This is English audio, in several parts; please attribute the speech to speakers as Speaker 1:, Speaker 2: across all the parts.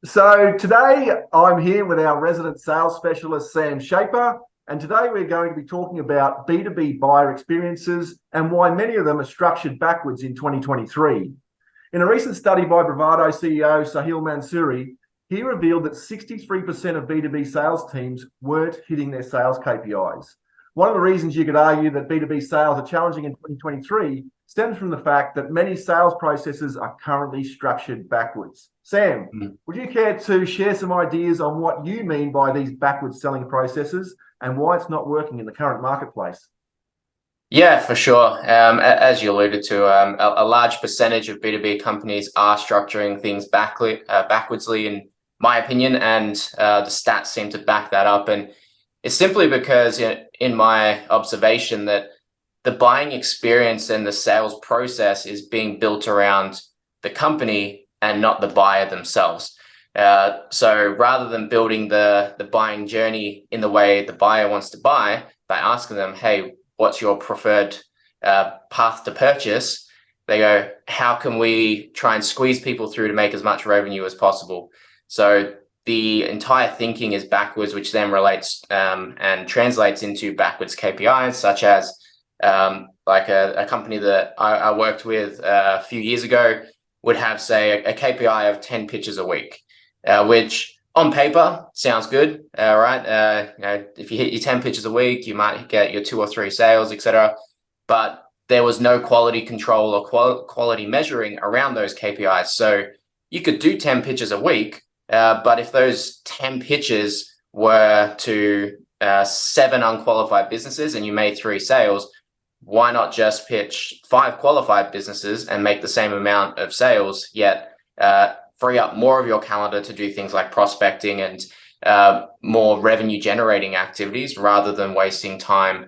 Speaker 1: So today I'm here with our resident sales specialist, Sam Shaper, and today we're going to be talking about B2B buyer experiences and why many of them are structured backwards in 2023. In a recent study by Bravado CEO Sahil Mansouri, he revealed that 63% of B2B sales teams weren't hitting their sales KPIs. One of the reasons you could argue that B2B sales are challenging in 2023 stems from the fact that many sales processes are currently structured backwards. Sam, would you care to share some ideas on what you mean by these backwards selling processes and why it's not working in the current marketplace?
Speaker 2: Yeah, for sure. As you alluded to, a large percentage of B2B companies are structuring things backwardsly, in my opinion, and the stats seem to back that up. And it's simply because, in my observation, that the buying experience and the sales process is being built around the company and not the buyer themselves. So rather than building the buying journey in the way the buyer wants to buy, by asking them, hey, what's your preferred path to purchase? They go, how can we try and squeeze people through to make as much revenue as possible? So the entire thinking is backwards, which then relates and translates into backwards KPIs, such as like a company that I worked with a few years ago would have, say, a KPI of 10 pitches a week, which on paper sounds good, right? If you hit your 10 pitches a week, you might get your 2 or 3 sales, etc. But there was no quality control or quality measuring around those KPIs. So you could do 10 pitches a week, but if those 10 pitches were to 7 unqualified businesses and you made 3 sales, why not just pitch 5 qualified businesses and make the same amount of sales, yet free up more of your calendar to do things like prospecting and more revenue generating activities, rather than wasting time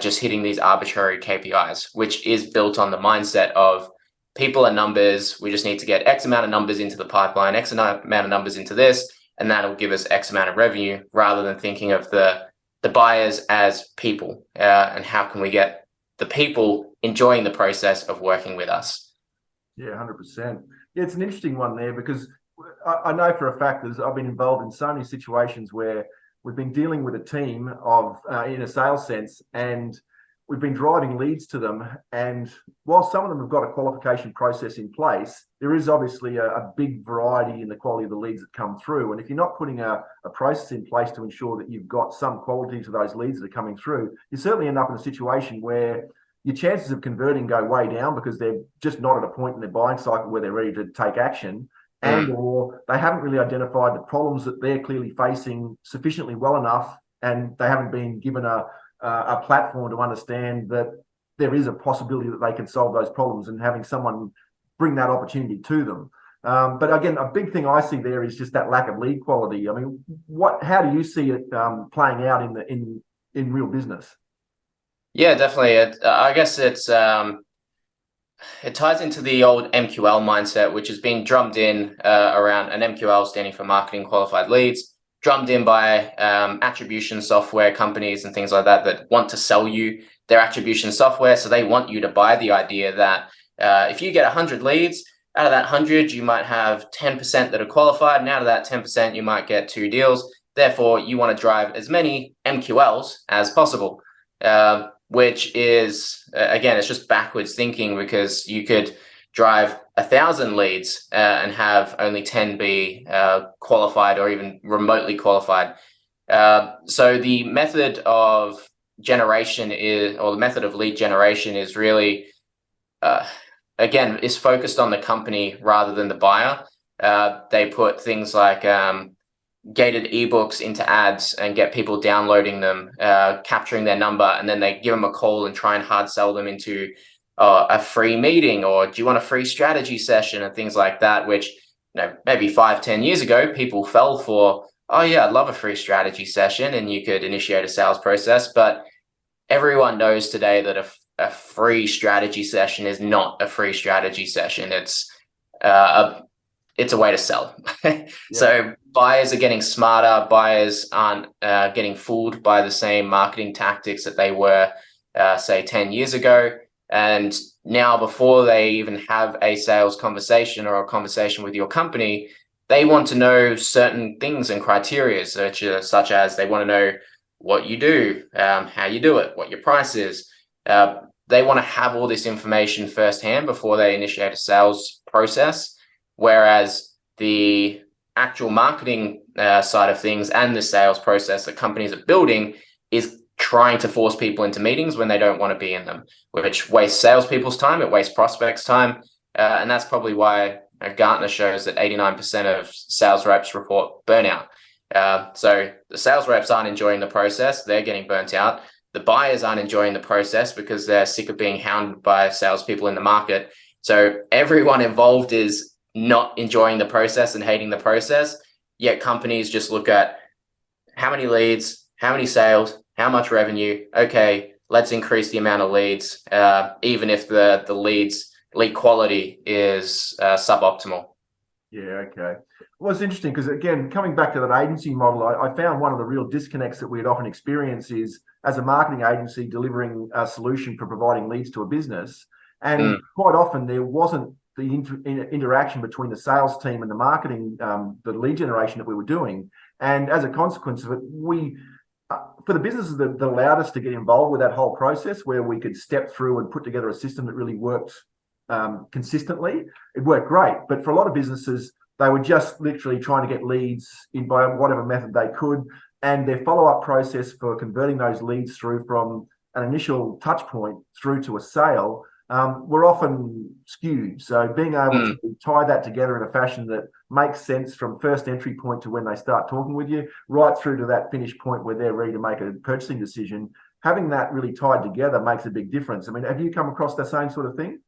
Speaker 2: just hitting these arbitrary KPIs, which is built on the mindset of people are numbers. We just need to get X amount of numbers into the pipeline, X amount of numbers into this, and that'll give us X amount of revenue, rather than thinking of the buyers as people and how can we get the people enjoying the process of working with us.
Speaker 1: Yeah, 100%. Yeah, it's an interesting one there because I know for a fact that I've been involved in so many situations where we've been dealing with a team of, in a sales sense, and we've been driving leads to them. And while some of them have got a qualification process in place, there is obviously a big variety in the quality of the leads that come through. And if you're not putting a process in place to ensure that you've got some quality to those leads that are coming through, you certainly end up in a situation where your chances of converting go way down because they're just not at a point in their buying cycle where they're ready to take action, and or they haven't really identified the problems that they're clearly facing sufficiently well enough, and they haven't been given a platform to understand that there is a possibility that they can solve those problems, and having someone bring that opportunity to them. But again, a big thing I see there is just that lack of lead quality. I mean, how do you see it playing out in real business?
Speaker 2: Yeah, definitely. I guess it ties into the old MQL mindset, which has been drummed in around an MQL standing for marketing qualified leads, drummed in by attribution software companies and things like that that want to sell you their attribution software. So they want you to buy the idea that if you get 100 leads, out of that 100, you might have 10% that are qualified, and out of that 10%, you might get 2 deals. Therefore, you want to drive as many MQLs as possible. Which is, again, it's just backwards thinking, because you could drive 1,000 leads and have only 10 be qualified or even remotely qualified. So the method of generation or the method of lead generation is really, again, is focused on the company rather than the buyer. They put things like gated ebooks into ads and get people downloading them, capturing their number, and then they give them a call and try and hard sell them into a free meeting, or do you want a free strategy session, and things like that, which maybe 5-10 years ago people fell for. Oh yeah, I'd love a free strategy session, and you could initiate a sales process. But everyone knows today that a free strategy session is not a free strategy session. It's a way to sell. Yeah. So buyers are getting smarter. Buyers aren't getting fooled by the same marketing tactics that they were, say, 10 years ago. And now, before they even have a sales conversation or a conversation with your company, they want to know certain things and criteria, such as they want to know what you do, how you do it, what your price is. They want to have all this information firsthand before they initiate a sales process, whereas the actual marketing side of things and the sales process that companies are building is trying to force people into meetings when they don't want to be in them, which wastes salespeople's time, it wastes prospects' time, and that's probably why Gartner shows that 89% of sales reps report burnout. So the sales reps aren't enjoying the process, they're getting burnt out. The buyers aren't enjoying the process because they're sick of being hounded by salespeople in the market. So everyone involved is not enjoying the process and hating the process, yet companies just look at how many leads, how many sales, how much revenue. Okay, let's increase the amount of leads, even if the lead quality is suboptimal.
Speaker 1: Yeah, okay. Well, it's interesting because, again, coming back to that agency model, I found one of the real disconnects that we'd often experience is as a marketing agency delivering a solution for providing leads to a business. And quite often there wasn't the interaction between the sales team and the marketing, the lead generation that we were doing. And as a consequence of it, we, for the businesses that allowed us to get involved with that whole process where we could step through and put together a system that really worked consistently, it worked great. But for a lot of businesses, they were just literally trying to get leads in by whatever method they could, and their follow-up process for converting those leads through from an initial touch point through to a sale were often skewed. So being able to tie that together in a fashion that makes sense from first entry point to when they start talking with you, right through to that finish point where they're ready to make a purchasing decision, having that really tied together makes a big difference. I mean, have you come across the same sort of thing?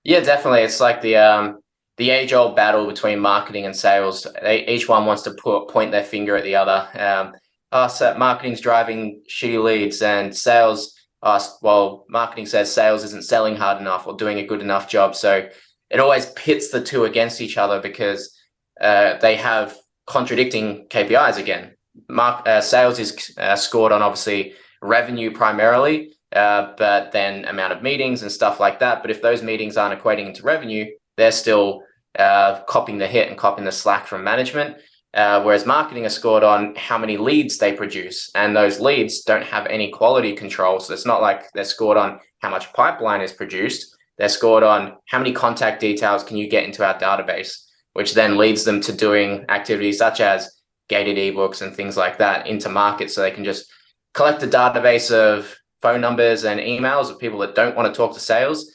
Speaker 2: Yeah, definitely. It's like the age-old battle between marketing and sales. Each one wants to point their finger at the other. So marketing's driving shitty leads, and sales, well, marketing says sales isn't selling hard enough or doing a good enough job. So it always pits the two against each other because they have contradicting KPIs again. Sales is scored on obviously revenue primarily, but then amount of meetings and stuff like that. But if those meetings aren't equating into revenue, they're still copying the hit and copying the slack from management. Whereas marketing is scored on how many leads they produce, and those leads don't have any quality control. So it's not like they're scored on how much pipeline is produced. They're scored on how many contact details can you get into our database, which then leads them to doing activities such as gated ebooks and things like that into market, so they can just collect a database of phone numbers and emails of people that don't want to talk to sales,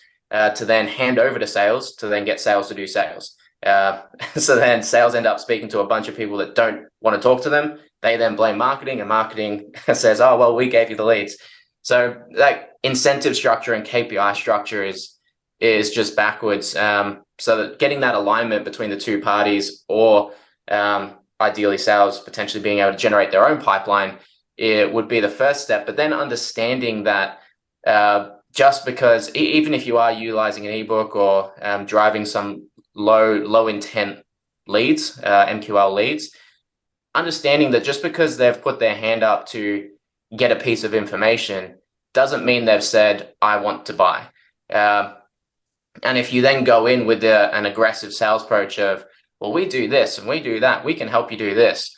Speaker 2: to then hand over to sales, to then get sales to do sales. So then sales end up speaking to a bunch of people that don't want to talk to them. They then blame marketing, and marketing says, oh, well, we gave you the leads. So like incentive structure and KPI structure is just backwards. So that getting that alignment between the two parties, or ideally sales potentially being able to generate their own pipeline, it would be the first step. But then understanding that just because even if you are utilizing an ebook or driving some low intent leads, MQL leads, understanding that just because they've put their hand up to get a piece of information doesn't mean they've said, I want to buy. And if you then go in with an aggressive sales approach of, well, we do this and we do that, we can help you do this,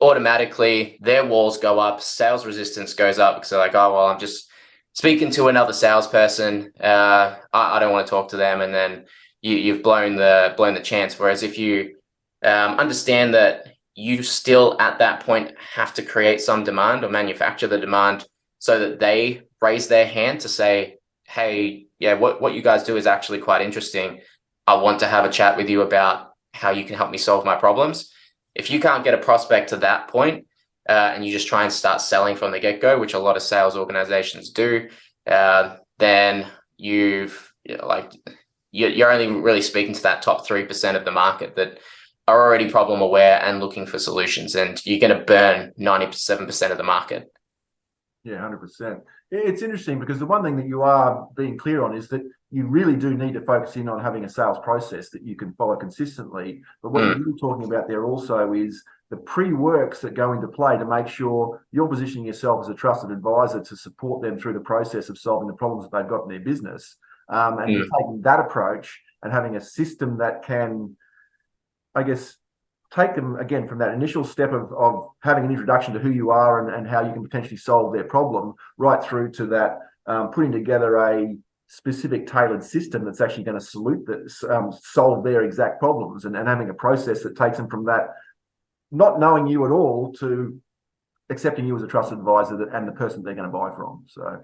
Speaker 2: automatically their walls go up, sales resistance goes up, because they're like, oh, well, I'm just speaking to another salesperson, I don't want to talk to them, and then you've blown the chance. Whereas if you understand that you still at that point have to create some demand or manufacture the demand so that they raise their hand to say, hey, yeah, what you guys do is actually quite interesting. I want to have a chat with you about how you can help me solve my problems. If you can't get a prospect to that point, and you just try and start selling from the get-go, which a lot of sales organizations do, then you're only really speaking to that top 3% of the market that are already problem aware and looking for solutions, and you're going to burn 97% of the market.
Speaker 1: Yeah, 100%. It's interesting because the one thing that you are being clear on is that you really do need to focus in on having a sales process that you can follow consistently. But what you're talking about there also is the pre-works that go into play to make sure you're positioning yourself as a trusted advisor to support them through the process of solving the problems that they've got in their business. And taking that approach and having a system that can I guess, take them again from that initial step of having an introduction to who you are and how you can potentially solve their problem, right through to that putting together a specific tailored system that's actually going to solve their exact problems, and having a process that takes them from that not knowing you at all to accepting you as a trusted advisor and the person they're going to buy from. So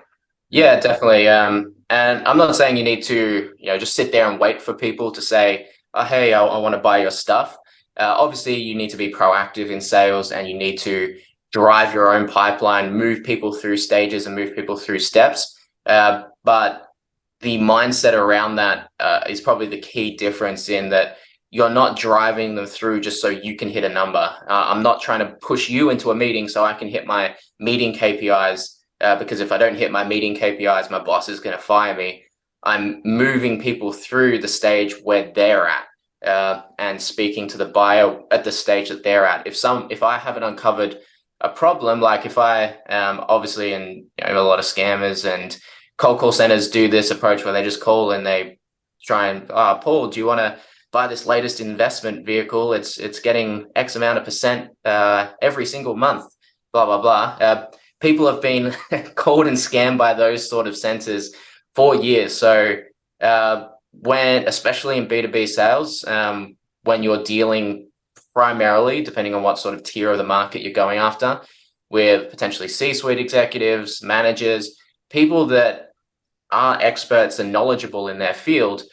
Speaker 2: Yeah, definitely. And I'm not saying you need to, just sit there and wait for people to say, oh, hey, I want to buy your stuff. Obviously, you need to be proactive in sales, and you need to drive your own pipeline, move people through stages and move people through steps. But the mindset around that is probably the key difference, in that you're not driving them through just so you can hit a number. I'm not trying to push you into a meeting so I can hit my meeting KPIs. Because if I don't hit my meeting KPIs, my boss is going to fire me. I'm moving people through the stage where they're at, and speaking to the buyer at the stage that they're at. If I haven't uncovered a problem, like if I obviously, and a lot of scammers and cold call centers do this approach where they just call and they try and, Paul, do you want to buy this latest investment vehicle? It's getting X amount of percent every single month, blah blah blah. People have been called and scammed by those sort of centers for years. So especially in B2B sales, when you're dealing primarily, depending on what sort of tier of the market you're going after, with potentially C-suite executives, managers, people that are experts and knowledgeable in their field,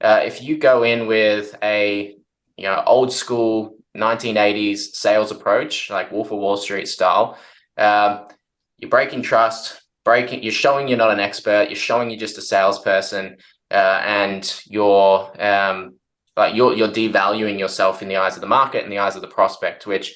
Speaker 2: if you go in with a old school 1980s sales approach, like Wolf of Wall Street style, you're breaking trust, you're showing you're not an expert, you're showing you're just a salesperson, and you're devaluing yourself in the eyes of the market and the eyes of the prospect, which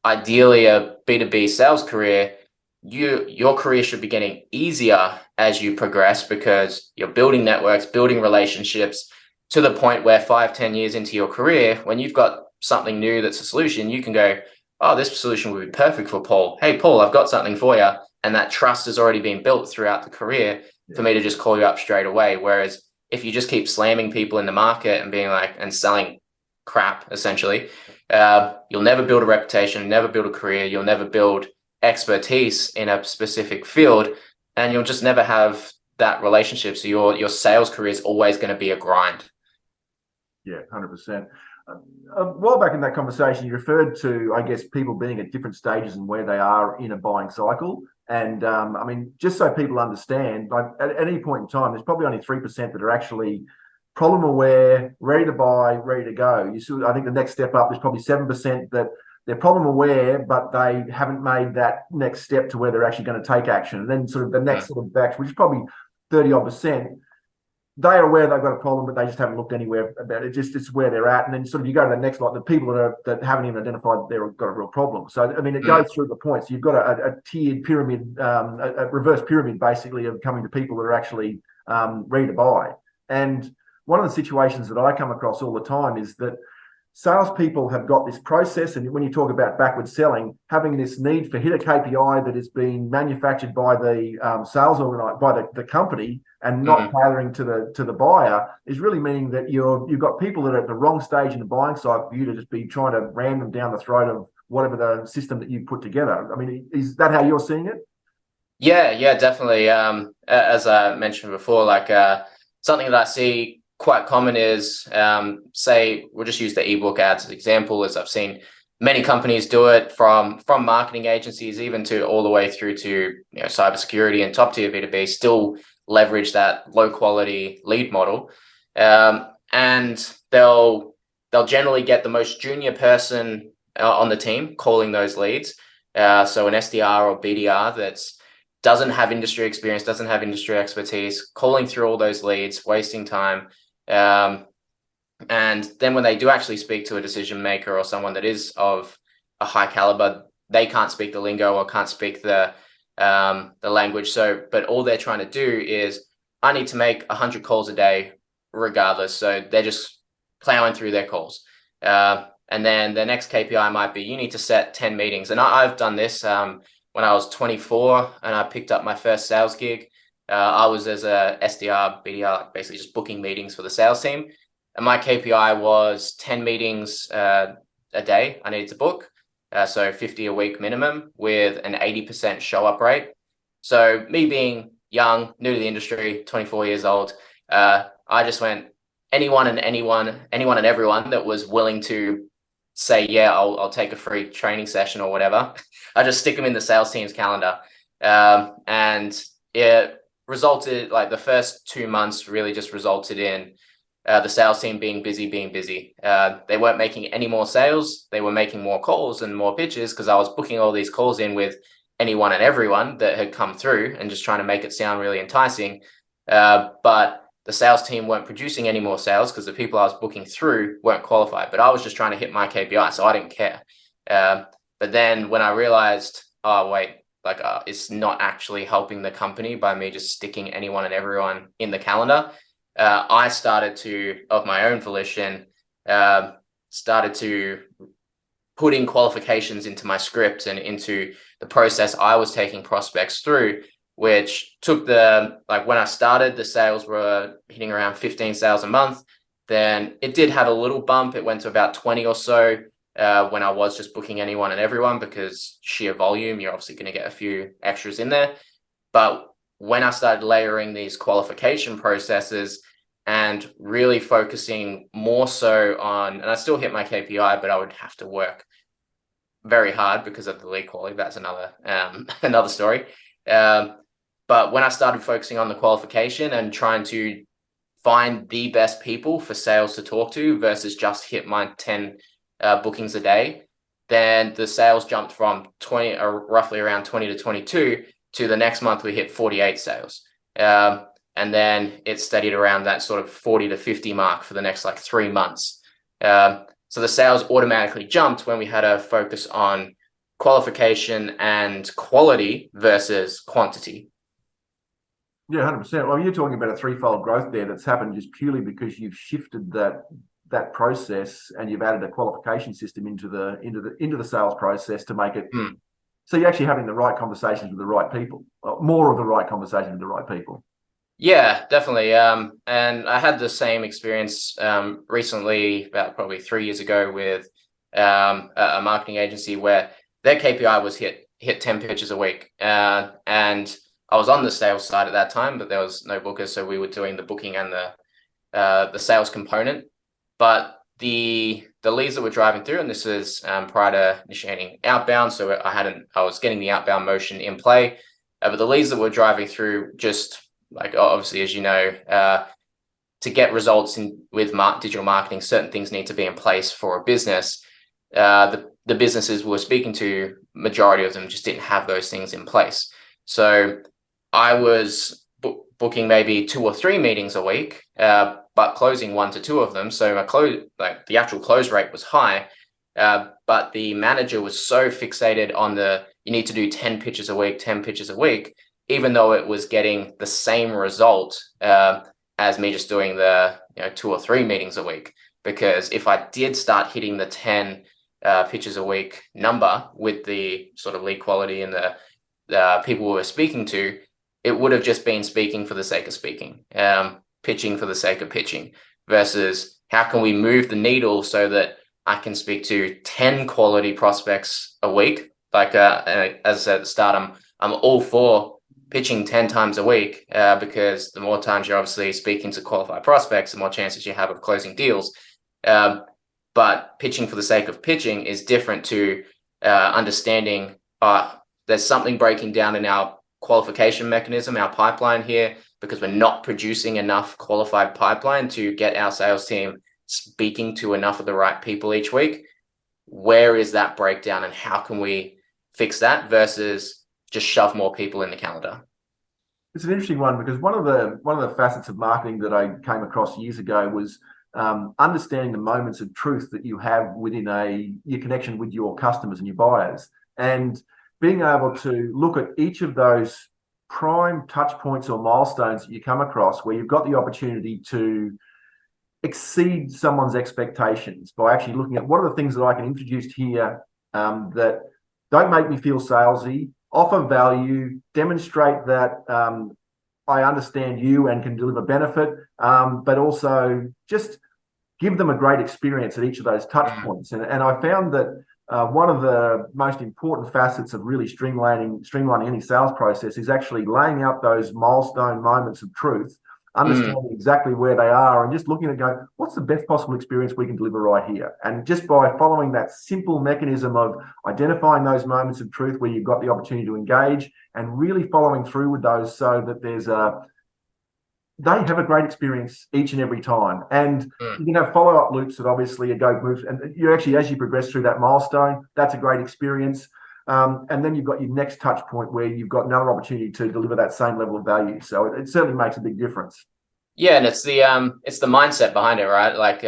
Speaker 2: ideally a B2B sales career, your career should be getting easier as you progress, because you're building networks, building relationships, to the point where 5-10 years into your career, when you've got something new that's a solution, you can go, oh, this solution would be perfect for Paul. Hey, Paul, I've got something for you. And that trust has already been built throughout the career for me to just call you up straight away. Whereas if you just keep slamming people in the market and being like, and selling crap, essentially, you'll never build a reputation, never build a career, you'll never build expertise in a specific field, and you'll just never have that relationship. So your sales career is always going to be a grind.
Speaker 1: Yeah, 100%. A while back in that conversation, you referred to, I guess, people being at different stages and where they are in a buying cycle. And I mean, just so people understand, like at any point in time, there's probably only 3% that are actually problem aware, ready to buy, ready to go. I think the next step up is probably 7% that they're problem aware, but they haven't made that next step to where they're actually going to take action. And then sort of the next sort of batch, which is probably 30-odd%, they are aware they've got a problem, but they just haven't looked anywhere about it. It's where they're at. And then sort of you go to the next lot, the people that haven't even identified that they've got a real problem. So, I mean, it goes through the points. You've got a tiered pyramid, a reverse pyramid, basically, of coming to people that are actually ready to buy. And one of the situations that I come across all the time is that salespeople have got this process, and when you talk about backward selling, having this need for hit a KPI that is being manufactured by the sales by the company, and not tailoring to the buyer, is really meaning that you've got people that are at the wrong stage in the buying cycle for you to just be trying to ram them down the throat of whatever the system that you put together. I mean, is that how you're seeing it?
Speaker 2: Yeah, definitely. As I mentioned before, like something that I see quite common is, say, we'll just use the ebook ads as an example, as I've seen many companies do it, from marketing agencies even to all the way through to cybersecurity and top tier B2B, still leverage that low quality lead model, and they'll generally get the most junior person on the team calling those leads, so an SDR or BDR that's doesn't have industry experience, doesn't have industry expertise, calling through all those leads, wasting time. And then when they do actually speak to a decision maker or someone that is of a high caliber, they can't speak the lingo or can't speak the language. So, but all they're trying to do is, I need to make 100 calls a day regardless. So they're just plowing through their calls. And then the next KPI might be, you need to set 10 meetings. And I've done this when I was 24 and I picked up my first sales gig. I was as a SDR, BDR, basically just booking meetings for the sales team. and my KPI was 10 meetings a day I needed to book. So 50 a week minimum with an 80% show up rate. So me being young, new to the industry, 24 years old, I just went anyone and everyone that was willing to say, yeah, I'll take a free training session or whatever. I just stick them in the sales team's calendar. And it resulted, like the first 2 months really just resulted in the sales team being busy. They weren't making any more sales. They were making more calls and more pitches because I was booking all these calls in with anyone and everyone that had come through and just trying to make it sound really enticing. But the sales team weren't producing any more sales because the people I was booking through weren't qualified. But I was just trying to hit my KPI, so I didn't care. But then when I realized, oh, wait, like it's not actually helping the company by me just sticking anyone and everyone in the calendar, I started to, of my own volition, started to put in qualifications into my script and into the process I was taking prospects through, which took like when I started, the sales were hitting around 15 sales a month. Then it did have a little bump. It went to about 20 or so when I was just booking anyone and everyone, because sheer volume, you're obviously going to get a few extras in there. But when I started layering these qualification processes and really focusing more so on, and I still hit my KPI, but I would have to work very hard because of the lead quality. That's another story. But when I started focusing on the qualification and trying to find the best people for sales to talk to versus just hit my 10 bookings a day, then the sales jumped from 20, or roughly around 20 to 22, to the next month we hit 48 sales. And then it steadied around that sort of 40 to 50 mark for the next like 3 months. So the sales automatically jumped when we had a focus on qualification and quality versus quantity.
Speaker 1: Yeah, 100%. Well, you're talking about a threefold growth there that's happened just purely because you've shifted that process and you've added a qualification system into the sales process to make it so you're actually having the right conversations with the right people, more of the right conversations with the right people.
Speaker 2: Yeah, definitely. And I had the same experience recently, about probably 3 years ago, with a marketing agency where their KPI was hit 10 pitches a week. And I was on the sales side at that time, but there was no bookers, so we were doing the booking and the sales component. But the leads that were driving through, and this is prior to initiating outbound, so I was getting the outbound motion in play, but the leads that were driving through, just like obviously, as you know, to get results with digital marketing, certain things need to be in place for a business. The businesses we were speaking to, majority of them just didn't have those things in place. So I was booking maybe 2 or 3 meetings a week, but closing 1 to 2 of them. So the actual close rate was high, but the manager was so fixated on you need to do 10 pitches a week, even though it was getting the same result as me just doing the 2 or 3 meetings a week. Because if I did start hitting the 10 pitches a week number with the sort of lead quality and the people we were speaking to, it would have just been speaking for the sake of speaking, pitching for the sake of pitching, versus how can we move the needle so that I can speak to 10 quality prospects a week. Like as I said at the start, I'm all for pitching 10 times a week because the more times you're obviously speaking to qualified prospects, the more chances you have of closing deals. But pitching for the sake of pitching is different to understanding there's something breaking down in our qualification mechanism, our pipeline here, because we're not producing enough qualified pipeline to get our sales team speaking to enough of the right people each week. Where is that breakdown and how can we fix that versus just shove more people in the calendar?
Speaker 1: It's an interesting one because one of the facets of marketing that I came across years ago was understanding the moments of truth that you have within your connection with your customers and your buyers, and being able to look at each of those prime touch points or milestones that you come across where you've got the opportunity to exceed someone's expectations by actually looking at what are the things that I can introduce here that don't make me feel salesy, offer value, demonstrate that I understand you and can deliver benefit, but also just give them a great experience at each of those touch points. And I found that one of the most important facets of really streamlining any sales process is actually laying out those milestone moments of truth, understanding exactly where they are, and just looking at go, what's the best possible experience we can deliver right here? And just by following that simple mechanism of identifying those moments of truth where you've got the opportunity to engage and really following through with those so that they have a great experience each and every time. And you can have follow-up loops that obviously move, and you actually, as you progress through that milestone, that's a great experience. And then you've got your next touch point where you've got another opportunity to deliver that same level of value. So it certainly makes a big difference.
Speaker 2: Yeah, and it's the mindset behind it, right? Like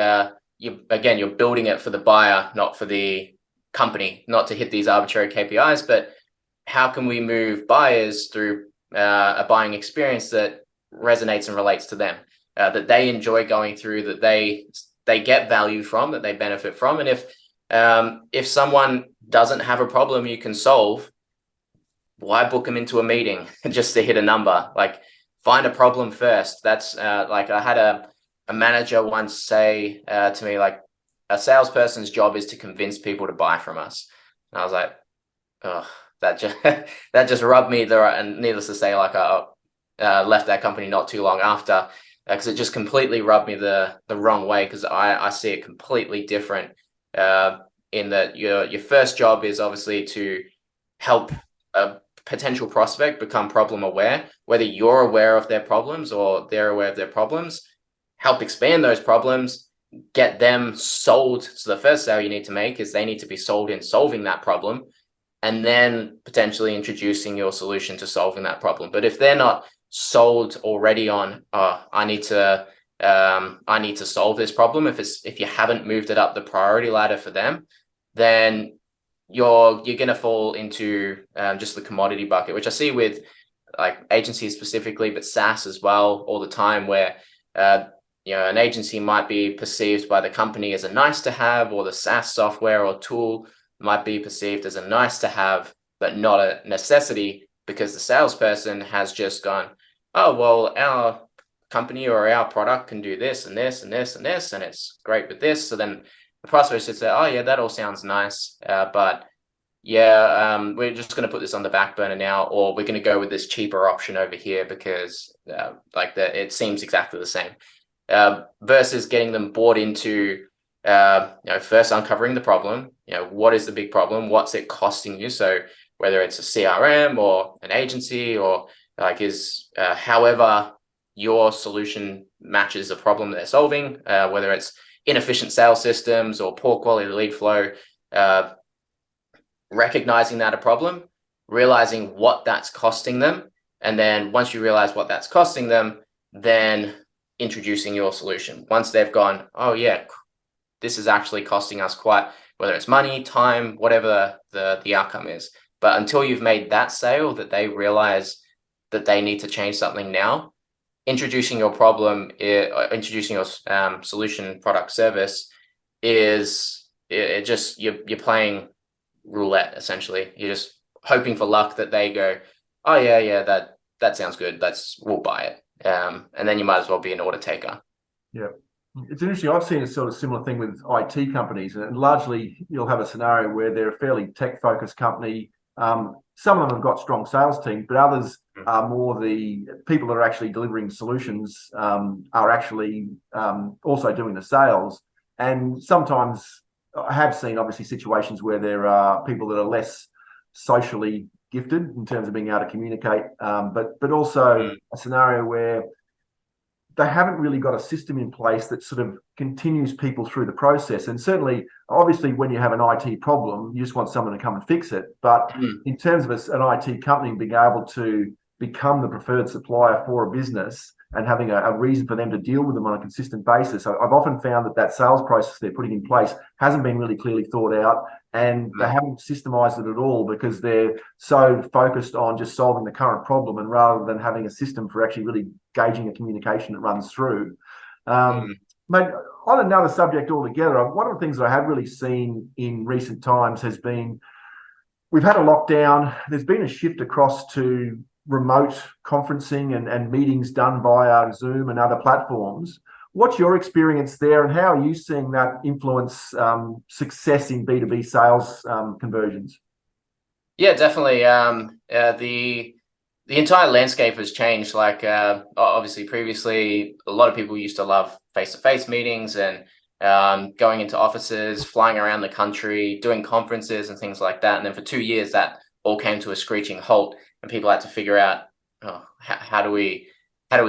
Speaker 2: you're building it for the buyer, not for the company, not to hit these arbitrary KPIs, but how can we move buyers through a buying experience that resonates and relates to them, that they enjoy going through, that they get value from, that they benefit from. And if someone doesn't have a problem you can solve, why book them into a meeting just to hit a number? Like, find a problem first. That's like I had a manager once say to me, like, a salesperson's job is to convince people to buy from us. And I was like, oh, that just rubbed me the, and needless to say, like I left that company not too long after, because it just completely rubbed me the wrong way, because I see it completely different, in that your first job is obviously to help a potential prospect become problem aware, whether you're aware of their problems or they're aware of their problems, help expand those problems, get them sold. So the first sale you need to make is they need to be sold in solving that problem, and then potentially introducing your solution to solving that problem. But if they're not sold already on, I need to solve this problem, if you haven't moved it up the priority ladder for them, then you're going to fall into just the commodity bucket, which I see with like agencies specifically, but SaaS as well all the time, where an agency might be perceived by the company as a nice to have, or the SaaS software or tool might be perceived as a nice to have, but not a necessity, because the salesperson has just gone, oh, well, our company or our product can do this and this and this and this, and it's great with this. So then the prospect should say, oh yeah, that all sounds nice, but yeah, we're just going to put this on the back burner now, or we're going to go with this cheaper option over here because it seems exactly the same, versus getting them bought into first uncovering the problem. What is the big problem? What's it costing you? So whether it's a CRM or an agency, or however your solution matches the problem they're solving, whether it's inefficient sales systems or poor quality lead flow, recognizing that a problem, realizing what that's costing them, and then once you realize what that's costing them, then introducing your solution. Once they've gone, oh yeah, this is actually costing us quite, whether it's money, time, whatever the outcome is. But until you've made that sale, that they realize that they need to change something now, introducing your problem, introducing your solution, product, service you're playing roulette, essentially. You're just hoping for luck that they go, oh yeah, that sounds good, we'll buy it, and then you might as well be an order taker.
Speaker 1: Yeah, it's interesting. I've seen a sort of similar thing with IT companies, and largely you'll have a scenario where they're a fairly tech focused company. Some of them have got strong sales teams, but others are more the people that are actually delivering solutions, are actually also doing the sales. And sometimes I have seen obviously situations where there are people that are less socially gifted in terms of being able to communicate, but also a scenario where they haven't really got a system in place that sort of continues people through the process. And certainly, obviously, when you have an IT problem, you just want someone to come and fix it. But in terms of an IT company being able to become the preferred supplier for a business and having a reason for them to deal with them on a consistent basis, I've often found that sales process they're putting in place hasn't been really clearly thought out, and they haven't systemized it at all because they're so focused on just solving the current problem, and rather than having a system for actually really gauging a communication that runs through. Mate, on another subject altogether, one of the things that I have really seen in recent times has been, we've had a lockdown, there's been a shift across to remote conferencing and meetings done via Zoom and other platforms. What's your experience there, and how are you seeing that influence success in B2B sales conversions?
Speaker 2: Yeah, definitely. The entire landscape has changed. Like obviously, previously, a lot of people used to love face-to-face meetings and going into offices, flying around the country, doing conferences and things like that. And then for 2 years, that all came to a screeching halt, and people had to figure out, oh, how do we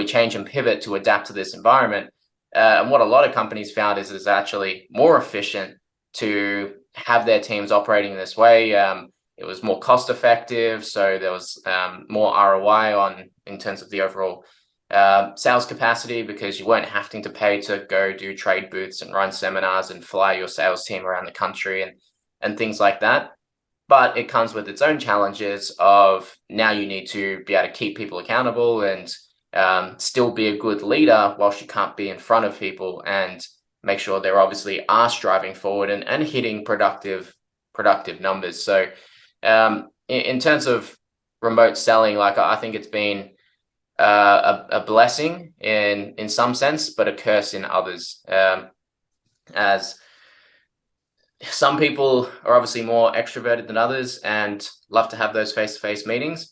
Speaker 2: change and pivot to adapt to this environment? And what a lot of companies found is it's actually more efficient to have their teams operating this way. It was more cost effective, so there was more ROI in terms of the overall sales capacity, because you weren't having to pay to go do trade booths and run seminars and fly your sales team around the country and things like that. But it comes with its own challenges of now you need to be able to keep people accountable and still be a good leader whilst you can't be in front of people, and make sure they're obviously are striving forward and hitting productive numbers. So in terms of remote selling, like I think it's been a blessing in some sense, but a curse in others, as some people are obviously more extroverted than others and love to have those face-to-face meetings.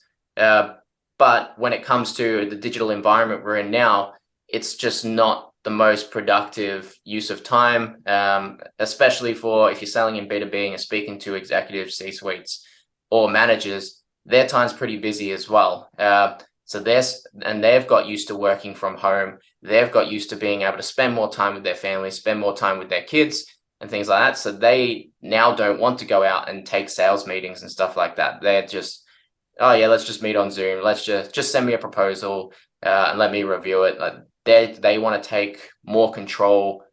Speaker 2: But when it comes to the digital environment we're in now, it's just not the most productive use of time, especially for if you're selling in B2B and speaking to executives, C-suites, or managers. Their time's pretty busy as well. So they've got used to working from home. They've got used to being able to spend more time with their family, spend more time with their kids and things like that. So they now don't want to go out and take sales meetings and stuff like that. They're just, oh yeah, let's just meet on Zoom. Let's just send me a proposal and let me review it. Like they want to take more control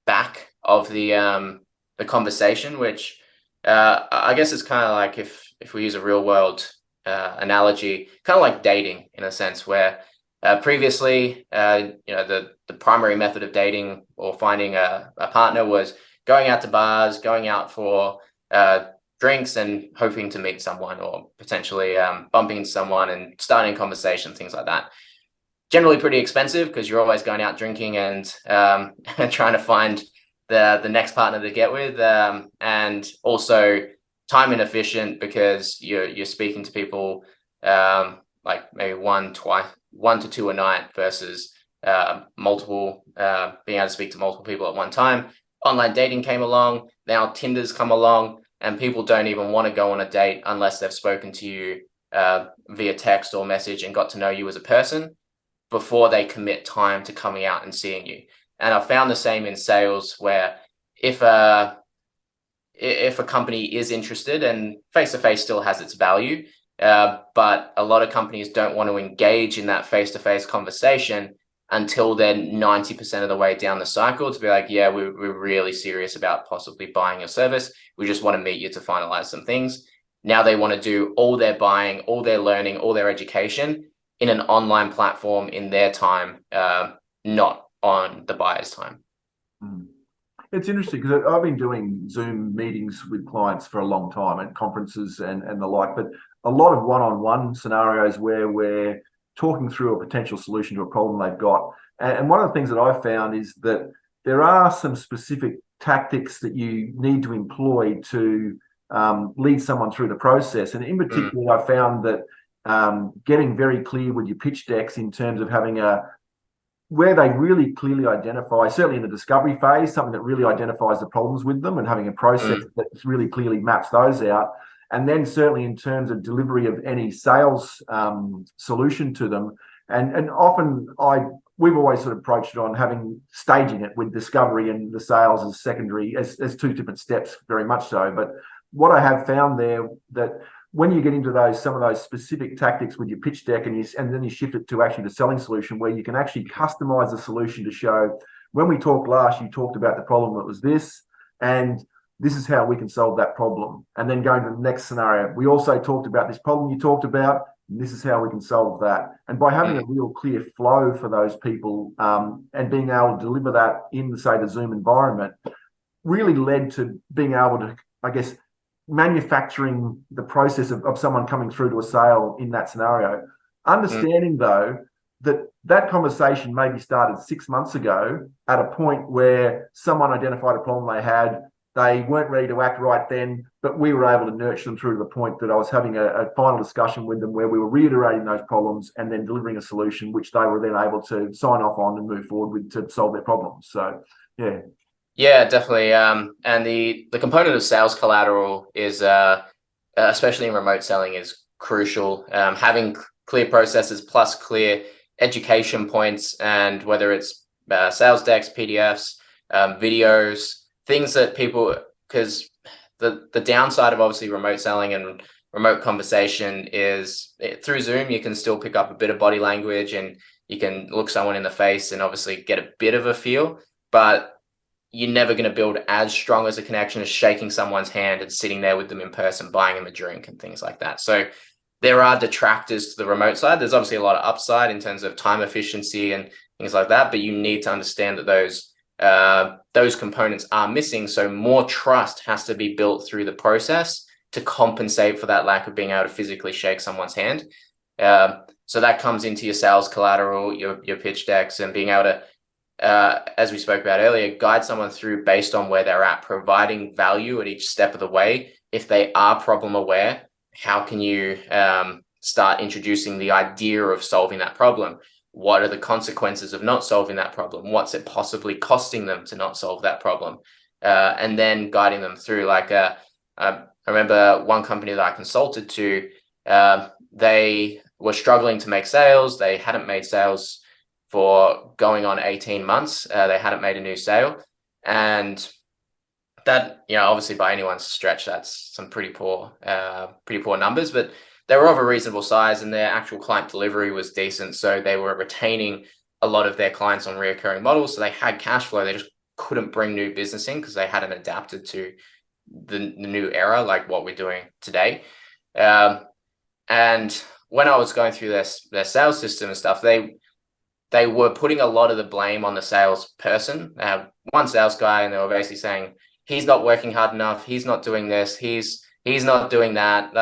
Speaker 2: back of the conversation, which I guess is kind of like, if we use a real world analogy, kind of like dating in a sense, where previously, the primary method of dating or finding a partner was going out to bars, going out for drinks and hoping to meet someone, or potentially bumping into someone and starting a conversation, things like that. Generally pretty expensive because you're always going out drinking and trying to find the next partner to get with, and also time inefficient because you're speaking to people like maybe one to two a night versus multiple, being able to speak to multiple people at one time. Online dating came along, now Tinder's come along, and people don't even want to go on a date unless they've spoken to you via text or message and got to know you as a person before they commit time to coming out and seeing you. And I found the same in sales, where if a company is interested, and face-to-face still has its value, but a lot of companies don't want to engage in that face-to-face conversation until they're 90% of the way down the cycle to be like, yeah, we're really serious about possibly buying your service. We just want to meet you to finalize some things. Now they want to do all their buying, all their learning, all their education in an online platform in their time, not on the buyer's time.
Speaker 1: It's interesting because I've been doing Zoom meetings with clients for a long time, at conferences and the like, but a lot of one-on-one scenarios where we're talking through a potential solution to a problem they've got. And one of the things that I've found is that there are some specific tactics that you need to employ to lead someone through the process. And in particular, I found that getting very clear with your pitch decks in terms of having where they really clearly identify, certainly in the discovery phase, something that really identifies the problems with them and having a process that really clearly maps those out. And then certainly in terms of delivery of any sales solution to them. And often we've always sort of approached it on staging it with discovery and the sales as secondary, as two different steps, very much so. But what I have found there, that when you get into some of those specific tactics with your pitch deck, and then you shift it to actually the selling solution, where you can actually customize the solution to show, when we talked last, you talked about the problem that was this, and this is how we can solve that problem. And then going to the next scenario, we also talked about this problem you talked about, and this is how we can solve that. And by having a real clear flow for those people, and being able to deliver that in, say, the Zoom environment, really led to being able to, I guess, manufacturing the process of someone coming through to a sale in that scenario. Understanding, though, that conversation maybe started 6 months ago at a point where someone identified a problem they had. They weren't ready to act right then, but we were able to nurture them through to the point that I was having a final discussion with them where we were reiterating those problems and then delivering a solution which they were then able to sign off on and move forward with to solve their problems. So, yeah.
Speaker 2: Yeah, definitely. And the component of sales collateral is, especially in remote selling, is crucial. Having clear processes plus clear education points, and whether it's sales decks, PDFs, videos, things that people, because the downside of obviously remote selling and remote conversation is through Zoom, you can still pick up a bit of body language and you can look someone in the face and obviously get a bit of a feel, but you're never going to build as strong as a connection as shaking someone's hand and sitting there with them in person, buying them a drink and things like that. So there are detractors to the remote side. There's obviously a lot of upside in terms of time efficiency and things like that, but you need to understand that those components are missing. So more trust has to be built through the process to compensate for that lack of being able to physically shake someone's hand. So that comes into your sales collateral, your pitch decks, and being able to, as we spoke about earlier, guide someone through based on where they're at, providing value at each step of the way. If they are problem aware, how can you start introducing the idea of solving that problem? What are the consequences of not solving that problem? What's it possibly costing them to not solve that problem? And then guiding them through, I remember one company that I consulted to, they were struggling to make sales. They hadn't made sales for going on 18 months. They hadn't made a new sale. And that, obviously by anyone's stretch, that's some pretty poor numbers, but they were of a reasonable size and their actual client delivery was decent. So they were retaining a lot of their clients on reoccurring models. So they had cash flow. They just couldn't bring new business in because they hadn't adapted to the new era, like what we're doing today. And when I was going through their sales system and stuff, they were putting a lot of the blame on the salesperson. One sales guy, and they were basically saying, he's not working hard enough. He's not doing this. He's not doing that.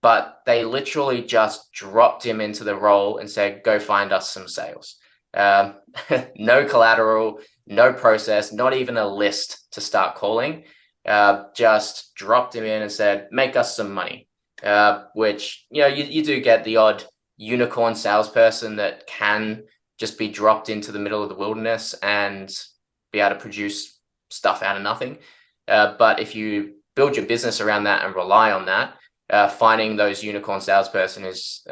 Speaker 2: But they literally just dropped him into the role and said, go find us some sales. No collateral, no process, not even a list to start calling. Just dropped him in and said, make us some money. Which, you do get the odd unicorn salesperson that can just be dropped into the middle of the wilderness and be able to produce stuff out of nothing. But if you build your business around that and rely on that, finding those unicorn salesperson is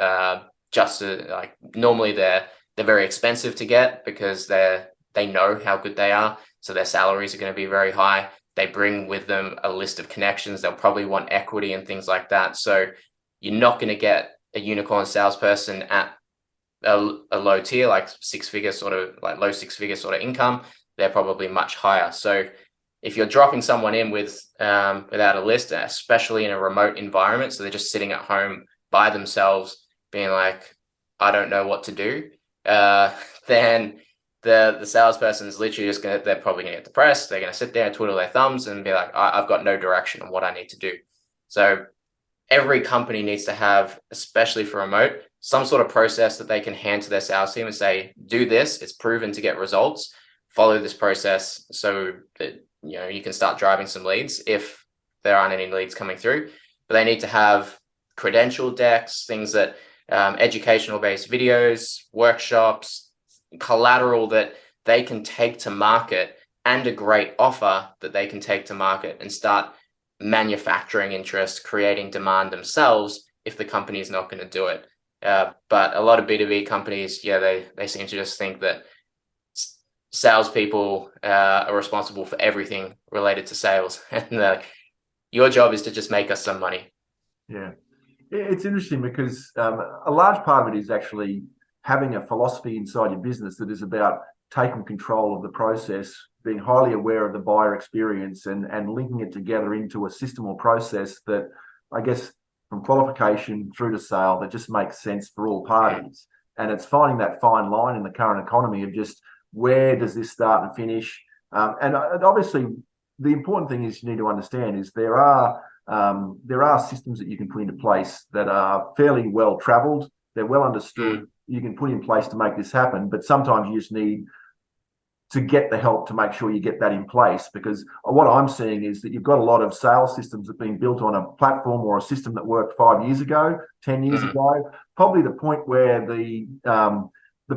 Speaker 2: normally they're very expensive to get because they know how good they are. So their salaries are going to be very high. They bring with them a list of connections. They'll probably want equity and things like that. So you're not going to get a unicorn salesperson at a low tier, like low 6 figure sort of income. They're probably much higher. So if you're dropping someone in without a list, especially in a remote environment, so they're just sitting at home by themselves, being like, I don't know what to do, then the salesperson is literally they're probably gonna get depressed. They're gonna sit there and twiddle their thumbs and be like, I've got no direction on what I need to do. So every company needs to have, especially for remote, some sort of process that they can hand to their sales team and say, do this, it's proven to get results, follow this process so that you can start driving some leads if there aren't any leads coming through. But they need to have credential decks, things that educational based videos, workshops, collateral that they can take to market, and a great offer that they can take to market and start manufacturing interest, creating demand themselves if the company is not going to do it. But a lot of B2B companies, they seem to just think that salespeople are responsible for everything related to sales, and your job is to just make us some money.
Speaker 1: Yeah, it's interesting because a large part of it is actually having a philosophy inside your business that is about taking control of the process, being highly aware of the buyer experience, and linking it together into a system or process that, I guess, from qualification through to sale, that just makes sense for all parties. And it's finding that fine line in the current economy of just, where does this start and finish? And obviously, the important thing is you need to understand is there are systems that you can put into place that are fairly well traveled. They're well understood. you can put in place to make this happen. But sometimes you just need to get the help to make sure you get that in place, because what I'm seeing is that you've got a lot of sales systems that have been built on a platform or a system that worked 5 years ago, 10 years ago, probably the point where the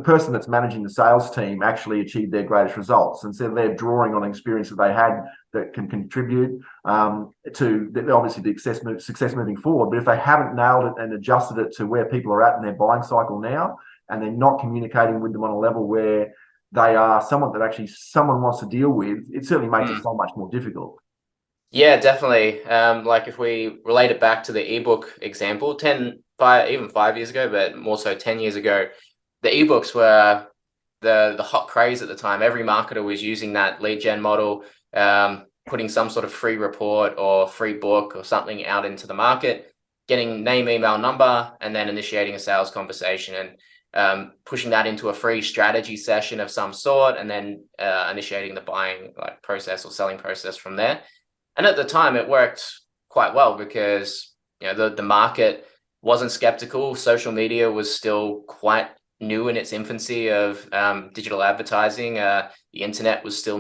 Speaker 1: person that's managing the sales team actually achieved their greatest results. And so they're drawing on experience that they had that can contribute to obviously the success moving forward. But if they haven't nailed it and adjusted it to where people are at in their buying cycle now, and they're not communicating with them on a level where they are someone that actually someone wants to deal with, it certainly makes it so much more difficult.
Speaker 2: Yeah, definitely. Like if we relate it back to the ebook example, 5 years ago, but more so 10 years ago, the ebooks were the hot craze at the time. Every marketer was using that lead gen model, putting some sort of free report or free book or something out into the market, getting name, email, number, and then initiating a sales conversation and pushing that into a free strategy session of some sort, and then initiating the buying process or selling process from there. And at the time, it worked quite well because the market wasn't skeptical. Social media was still quite new in its infancy of digital advertising. The internet was still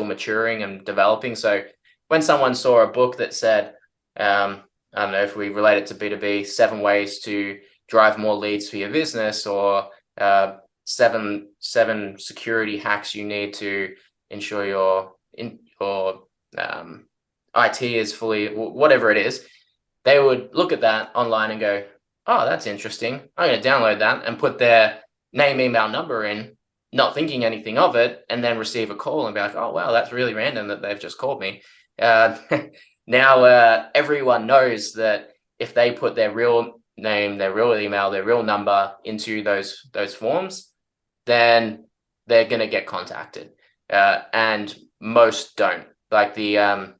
Speaker 2: maturing and developing. So when someone saw a book that said, I don't know if we relate it to B2B, 7 ways to drive more leads for your business, or seven security hacks you need to ensure your IT is fully, whatever it is, they would look at that online and go, oh, that's interesting. I'm going to download that and put their name, email, number in, not thinking anything of it, and then receive a call and be like, oh, wow, that's really random that they've just called me. Now everyone knows that if they put their real name, their real email, their real number into those forms, then they're going to get contacted. And most don't. Like a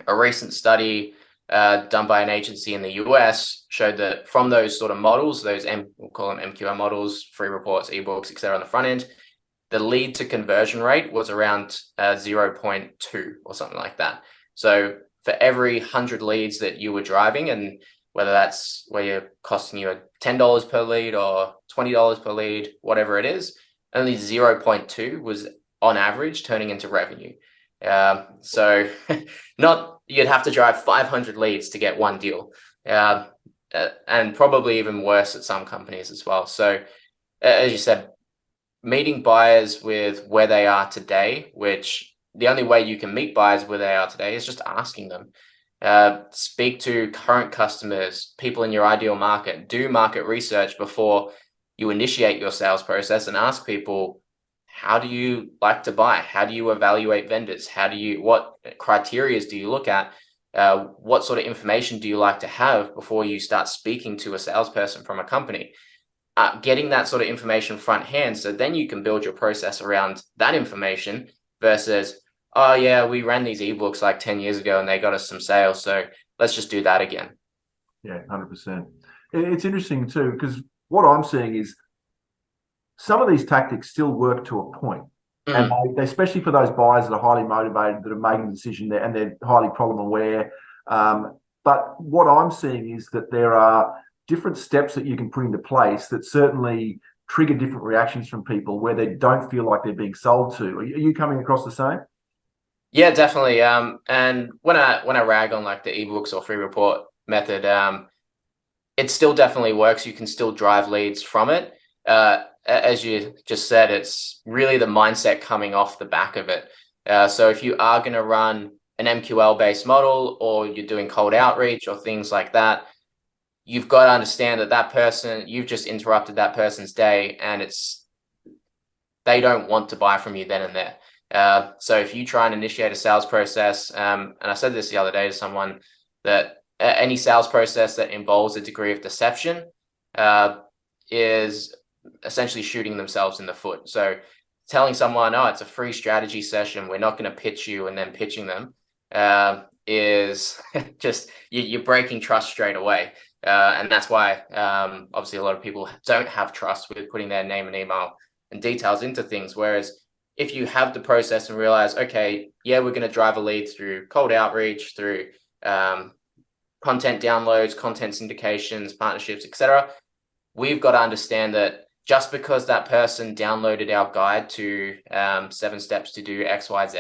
Speaker 2: recent study done by an agency in the US showed that from those sort of models, we'll call them MQL models, free reports, ebooks, etc. on the front end, the lead to conversion rate was around 0.2 or something like that. So for every 100 leads that you were driving, and whether that's where you're costing you $10 per lead or $20 per lead, whatever it is, only 0.2 was on average turning into revenue. So you'd have to drive 500 leads to get one deal, and probably even worse at some companies as well. So as you said, meeting buyers with where they are today, which the only way you can meet buyers where they are today is just asking them. Speak to current customers, people in your ideal market, do market research before you initiate your sales process, and ask people, how do you like to buy? How do you evaluate vendors? What criteria do you look at? What sort of information do you like to have before you start speaking to a salesperson from a company? Getting that sort of information front hand, so then you can build your process around that information versus, oh yeah, we ran these ebooks like 10 years ago and they got us some sales, so let's just do that again.
Speaker 1: Yeah, 100%. It's interesting too, because what I'm seeing is some of these tactics still work to a point. And they, especially for those buyers that are highly motivated, that are making a decision there and they're highly problem aware. But what I'm seeing is that there are different steps that you can put into place that certainly trigger different reactions from people where they don't feel like they're being sold to. Are you coming across the same?
Speaker 2: Yeah, definitely. And when I rag on like the ebooks or free report method, it still definitely works. You can still drive leads from it. As you just said, it's really the mindset coming off the back of it. So if you are going to run an MQL based model, or you're doing cold outreach or things like that, you've got to understand that person, you've just interrupted that person's day, and they don't want to buy from you then and there. So if you try and initiate a sales process, and I said this the other day to someone, that any sales process that involves a degree of deception is essentially shooting themselves in the foot. So telling someone, oh, it's a free strategy session, we're not going to pitch you, and then pitching them is just, you're breaking trust straight away. And that's why obviously a lot of people don't have trust with putting their name and email and details into things. Whereas if you have the process and realize, okay, yeah, we're going to drive a lead through cold outreach, through content downloads, content syndications, partnerships, etc., we've got to understand that just because that person downloaded our guide to 7 steps to do X, Y, Z,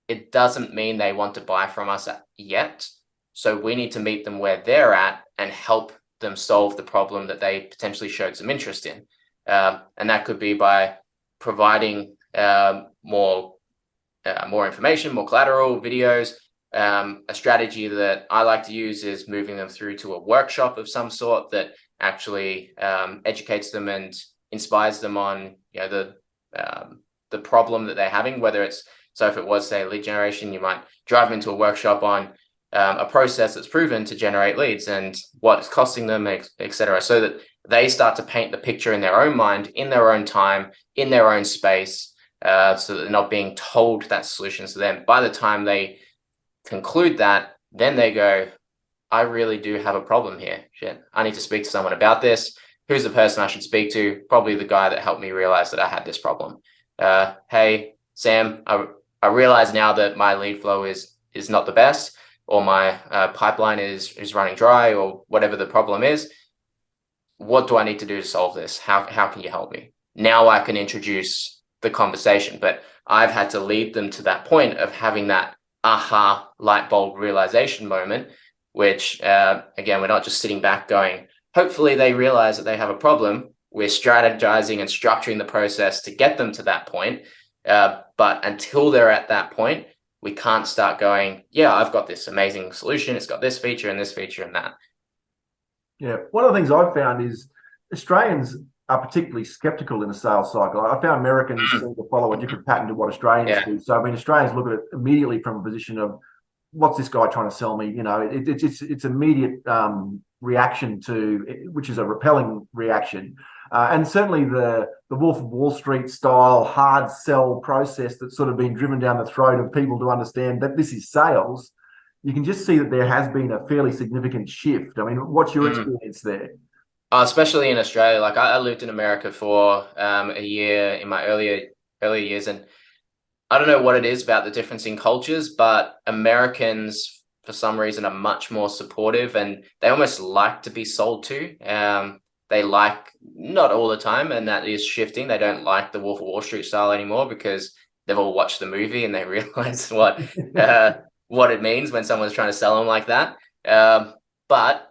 Speaker 2: it doesn't mean they want to buy from us yet. So we need to meet them where they're at and help them solve the problem that they potentially showed some interest in. And that could be by providing more information, more collateral, videos. A strategy that I like to use is moving them through to a workshop of some sort that actually educates them and inspires them on the problem that they're having. Whether it's, so if it was, say, lead generation, you might drive them into a workshop on a process that's proven to generate leads and what it's costing them, etc., so that they start to paint the picture in their own mind, in their own time, in their own space, so that they're not being told that solutions to them. By the time they conclude that, then they go, I really do have a problem here. Shit, I need to speak to someone about this. Who's the person I should speak to? Probably the guy that helped me realize that I had this problem. Hey, Sam, I realize now that my lead flow is not the best, or my pipeline is running dry, or whatever the problem is. What do I need to do to solve this? How can you help me? Now I can introduce the conversation, but I've had to lead them to that point of having that aha light bulb realization moment, which again, we're not just sitting back going, hopefully they realize that they have a problem. We're strategizing and structuring the process to get them to that point. But until they're at that point, we can't start going, yeah, I've got this amazing solution. It's got this feature and this feature and that.
Speaker 1: Yeah. One of the things I've found is Australians are particularly skeptical in the sales cycle. I found Americans seem to follow a different pattern to what Australians do. So, I mean, Australians look at it immediately from a position of, what's this guy trying to sell me? You know, it's immediate reaction to, which is a repelling reaction. And certainly the Wolf of Wall Street style hard sell process that's sort of been driven down the throat of people to understand that this is sales. You can just see that there has been a fairly significant shift. I mean, what's your experience there?
Speaker 2: Especially in Australia, like I lived in America for a year in my earlier years, and I don't know what it is about the difference in cultures, but Americans, for some reason, are much more supportive, and they almost like to be sold to. They like, not all the time, and that is shifting. They don't like the Wolf of Wall Street style anymore because they've all watched the movie and they realize what it means when someone's trying to sell them like that. But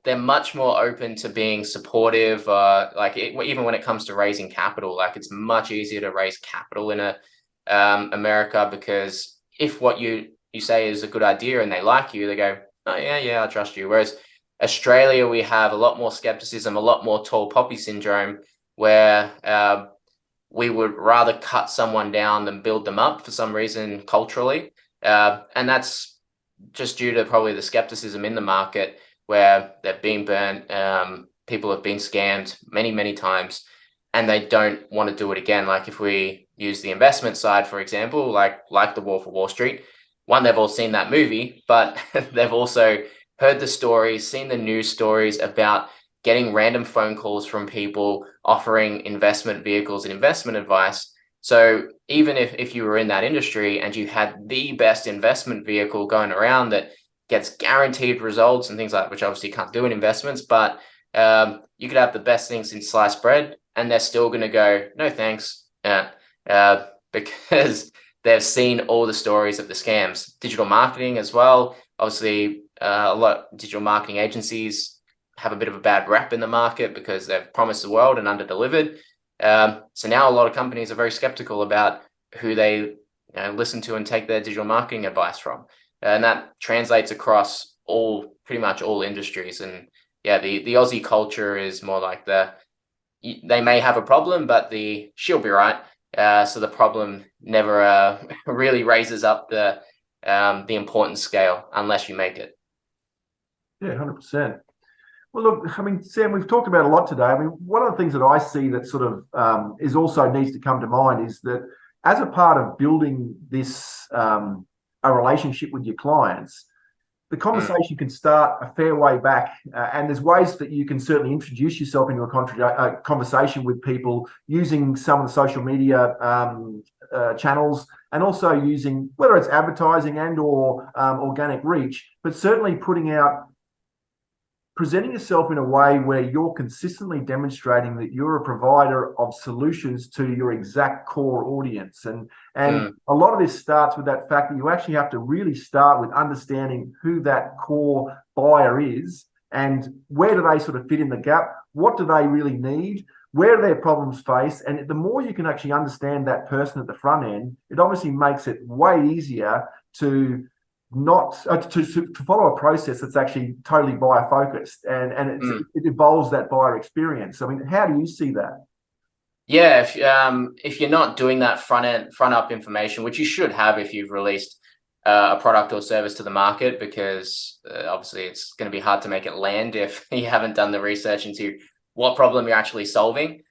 Speaker 2: they're much more open to being supportive. Even when it comes to raising capital, like it's much easier to raise capital in America, because if what you say is a good idea and they like you, they go, oh yeah, I trust you. Whereas Australia, we have a lot more skepticism, a lot more tall poppy syndrome, where we would rather cut someone down than build them up for some reason culturally. And that's just due to probably the skepticism in the market, where they've been burnt, people have been scammed many, many times, and they don't want to do it again. Like if we use the investment side, for example, like the Wolf of Wall Street, one, they've all seen that movie, but they've also heard the stories, seen the news stories about getting random phone calls from people offering investment vehicles and investment advice. So even if you were in that industry and you had the best investment vehicle going around that gets guaranteed results and things like that, which obviously you can't do in investments, but you could have the best things in sliced bread and they're still going to go, no, thanks. Because they've seen all the stories of the scams. Digital marketing as well. Obviously, a lot of digital marketing agencies have a bit of a bad rep in the market because they've promised the world and under-delivered. So now a lot of companies are very skeptical about who they listen to and take their digital marketing advice from. And that translates across pretty much all industries. And yeah, the Aussie culture is more like they may have a problem, but she'll be right. So the problem never really raises up the importance scale unless you make it.
Speaker 1: Yeah, 100%. Well, look, I mean, Sam, we've talked about a lot today. I mean, one of the things that I see that sort of is also needs to come to mind is that as a part of building this a relationship with your clients, the conversation can start a fair way back, and there's ways that you can certainly introduce yourself into a conversation with people using some of the social media channels, and also using, whether it's advertising and or organic reach, but certainly putting out presenting yourself in a way where you're consistently demonstrating that you're a provider of solutions to your exact core audience. And a lot of this starts with that fact that you actually have to really start with understanding who that core buyer is and where do they sort of fit in the gap? What do they really need? Where do their problems face? And the more you can actually understand that person at the front end, it obviously makes it way easier to not to follow a process that's actually totally buyer focused and it involves that buyer experience. I mean, how do you see that?
Speaker 2: Yeah, if you're not doing that front up information, which you should have if you've released a product or service to the market, because obviously it's going to be hard to make it land if you haven't done the research into what problem you're actually solving.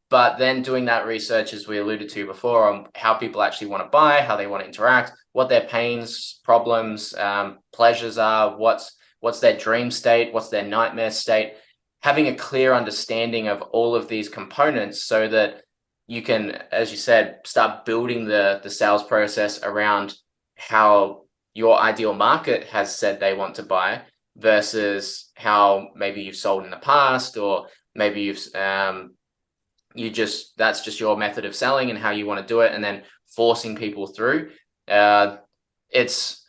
Speaker 2: But then doing that research, as we alluded to before, on how people actually want to buy, how they want to interact, what their pains, problems, pleasures are, what's their dream state, what's their nightmare state, having a clear understanding of all of these components so that you can, as you said, start building the sales process around how your ideal market has said they want to buy versus how maybe you've sold in the past, or maybe you've that's just your method of selling and how you want to do it, and then forcing people through. It's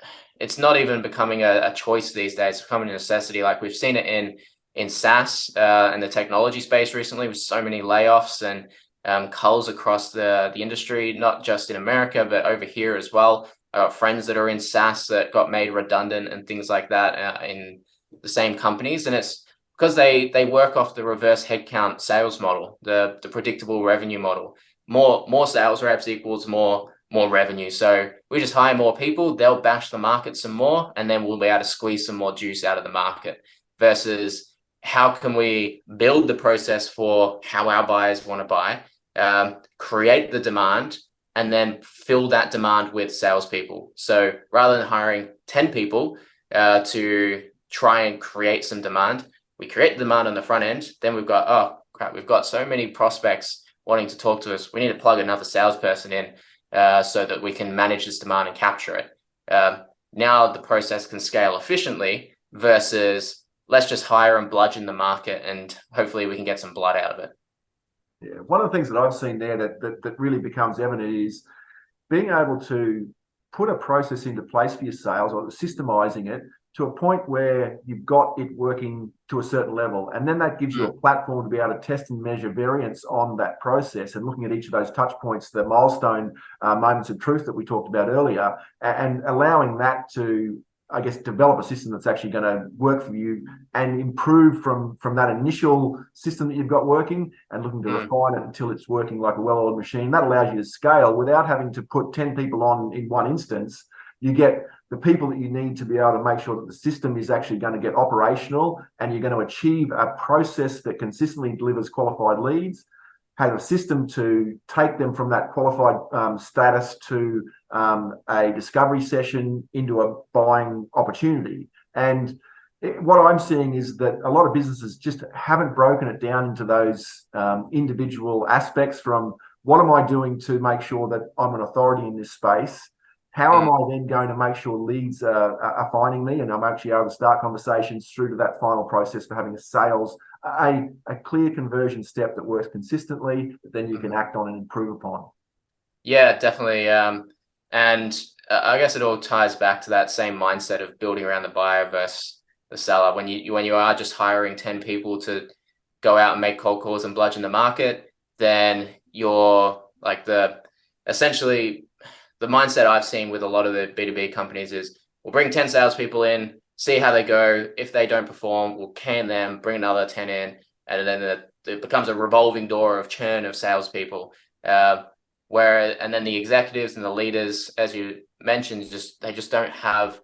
Speaker 2: not even becoming a choice these days. It's becoming a necessity. Like we've seen it in SaaS and the technology space recently, with so many layoffs and culls across the industry, not just in America but over here as well. Friends that are in SaaS that got made redundant and things like that in the same companies, and it's because they work off the reverse headcount sales model, the predictable revenue model. More sales reps equals more revenue. So we just hire more people, they'll bash the market some more, and then we'll be able to squeeze some more juice out of the market. Versus how can we build the process for how our buyers want to buy, create the demand, and then fill that demand with salespeople. So rather than hiring 10 people to try and create some demand, we create the demand on the front end. Then we've got, oh crap, we've got so many prospects wanting to talk to us. We need to plug another salesperson in so that we can manage this demand and capture it. Now the process can scale efficiently versus let's just hire and bludgeon the market and hopefully we can get some blood out of it.
Speaker 1: Yeah, one of the things that I've seen there that really becomes evident is being able to put a process into place for your sales, or systemizing it to a point where you've got it working to a certain level. And then that gives you a platform to be able to test and measure variance on that process, and looking at each of those touch points, the milestone moments of truth that we talked about earlier, and allowing that to, I guess, develop a system that's actually going to work for you and improve from that initial system that you've got working, and looking to refine it until it's working like a well-oiled machine. That allows you to scale without having to put 10 people on in one instance. You get the people that you need to be able to make sure that the system is actually going to get operational, and you're going to achieve a process that consistently delivers qualified leads, have a system to take them from that qualified status to a discovery session into a buying opportunity. And what I'm seeing is that a lot of businesses just haven't broken it down into those individual aspects, from what am I doing to make sure that I'm an authority in this space? How am I then going to make sure leads are finding me, and I'm actually able to start conversations through to that final process for having a sales, a clear conversion step that works consistently, that then you can act on and improve upon.
Speaker 2: Yeah, definitely. And I guess it all ties back to that same mindset of building around the buyer versus the seller. When you are just hiring 10 people to go out and make cold calls and bludgeon the market, then you're like essentially the mindset I've seen with a lot of the B2B companies is we'll bring 10 salespeople in, see how they go. If they don't perform, we'll can them, bring another 10 in, and then it becomes a revolving door of churn of salespeople. And then the executives and the leaders, as you mentioned, they just don't have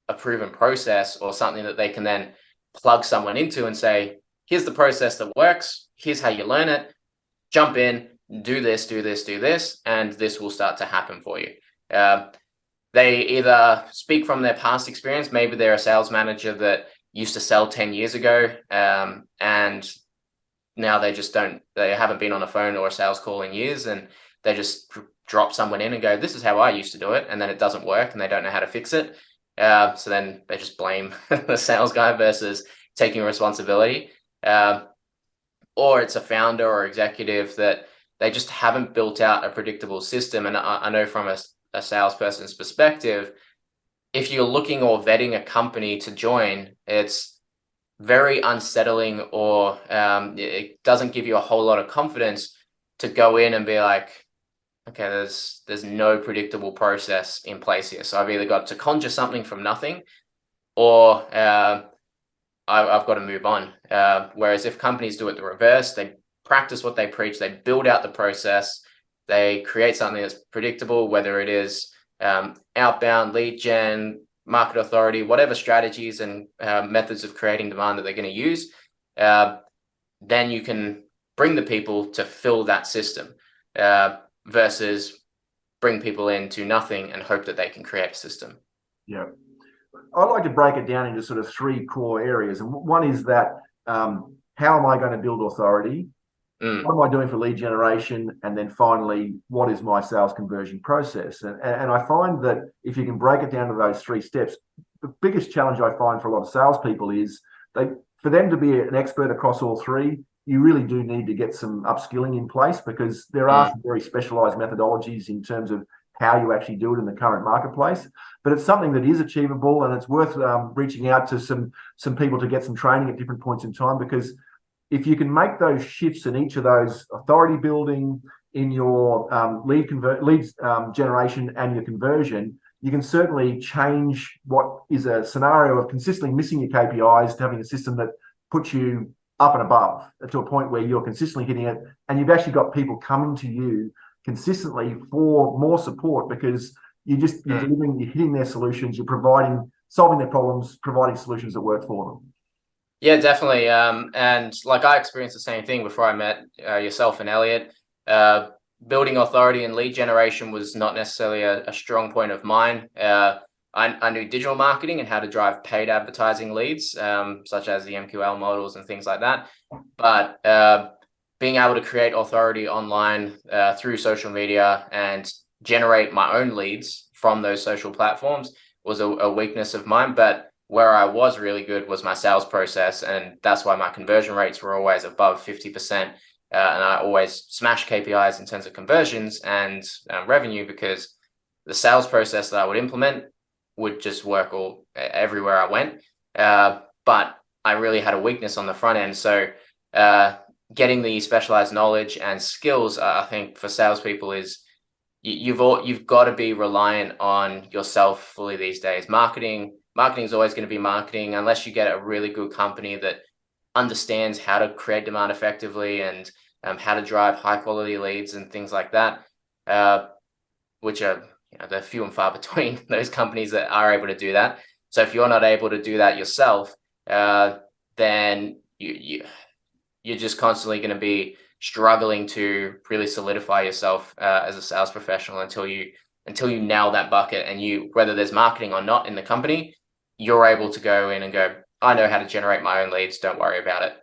Speaker 2: a proven process or something that they can then plug someone into and say, here's the process that works, here's how you learn it, jump in, do this, and this will start to happen for you. They either speak from their past experience. Maybe they're a sales manager that used to sell 10 years ago, and now they haven't been on a phone or a sales call in years, and they just drop someone in and go, this is how I used to do it, and then it doesn't work and they don't know how to fix it. So then they just blame the sales guy, versus taking responsibility. Or it's a founder or executive that they just haven't built out a predictable system. And I know from a salesperson's perspective, if you're looking or vetting a company to join, it's very unsettling, or it doesn't give you a whole lot of confidence to go in and be like, okay, there's no predictable process in place here. So I've either got to conjure something from nothing, or I've got to move on. Whereas if companies do it the reverse, they practice what they preach, they build out the process, they create something that's predictable, whether it is outbound, lead gen, market authority, whatever strategies and methods of creating demand that they're going to use, then you can bring the people to fill that system versus bring people into nothing and hope that they can create a system.
Speaker 1: Yeah. I like to break it down into sort of three core areas. And one is that how am I going to build authority? What am I doing for lead generation? And then finally, what is my sales conversion process? And I find that if you can break it down to those three steps, the biggest challenge I find for a lot of salespeople is for them to be an expert across all three, you really do need to get some upskilling in place, because there are some very specialized methodologies in terms of how you actually do it in the current marketplace. But it's something that is achievable, and it's worth reaching out to some people to get some training at different points in time, because if you can make those shifts in each of those authority building, in your leads generation and your conversion, you can certainly change what is a scenario of consistently missing your KPIs to having a system that puts you up and above to a point where you're consistently hitting it, and you've actually got people coming to you consistently for more support, because you're delivering, you're hitting their solutions, you're solving their problems, providing solutions that work for them.
Speaker 2: Yeah, definitely. And like I experienced the same thing before I met yourself and Elliot. Building authority and lead generation was not necessarily a strong point of mine. I knew digital marketing and how to drive paid advertising leads, such as the MQL models and things like that. But being able to create authority online through social media and generate my own leads from those social platforms was a weakness of mine. But where I was really good was my sales process, and that's why my conversion rates were always above 50%. And I always smash KPIs in terms of conversions and revenue, because the sales process that I would implement would just work everywhere I went. But I really had a weakness on the front end. So getting the specialized knowledge and skills, I think for salespeople is you've got to be reliant on yourself fully these days. Marketing is always going to be marketing, unless you get a really good company that understands how to create demand effectively and how to drive high quality leads and things like that, which are they're few and far between, those companies that are able to do that. So if you're not able to do that yourself, then you're just constantly going to be struggling to really solidify yourself as a sales professional until you nail that bucket, and whether there's marketing or not in the company, you're able to go in and go, I know how to generate my own leads, don't worry about it.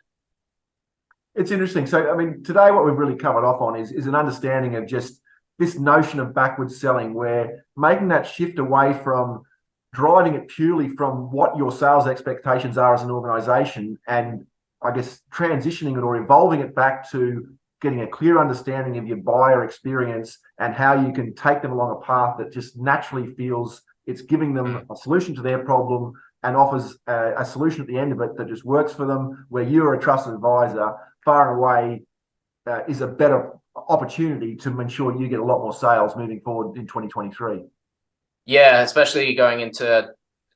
Speaker 1: It's interesting. So, I mean, today what we've really covered off on is an understanding of just this notion of backwards selling, where making that shift away from driving it purely from what your sales expectations are as an organization, and I guess transitioning it or evolving it back to getting a clear understanding of your buyer experience and how you can take them along a path that just naturally feels it's giving them a solution to their problem and offers a solution at the end of it that just works for them, where you're a trusted advisor, far and away is a better opportunity to ensure you get a lot more sales moving forward in 2023.
Speaker 2: Yeah, especially going into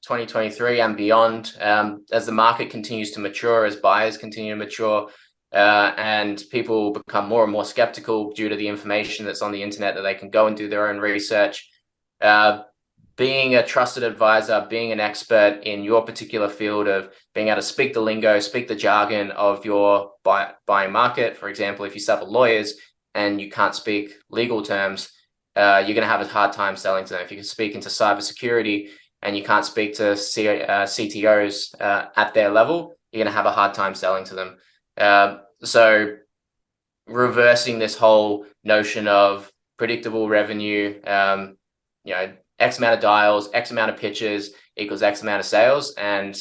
Speaker 2: 2023 and beyond, as the market continues to mature, as buyers continue to mature, and people become more and more skeptical due to the information that's on the internet, that they can go and do their own research. Being a trusted advisor, being an expert in your particular field, of being able to speak the lingo, speak the jargon of your buying market. For example, if you sell to lawyers and you can't speak legal terms, you're going to have a hard time selling to them. If you can speak into cybersecurity and you can't speak to CTOs at their level, you're going to have a hard time selling to them. So reversing this whole notion of predictable revenue, X amount of dials, X amount of pitches equals X amount of sales, and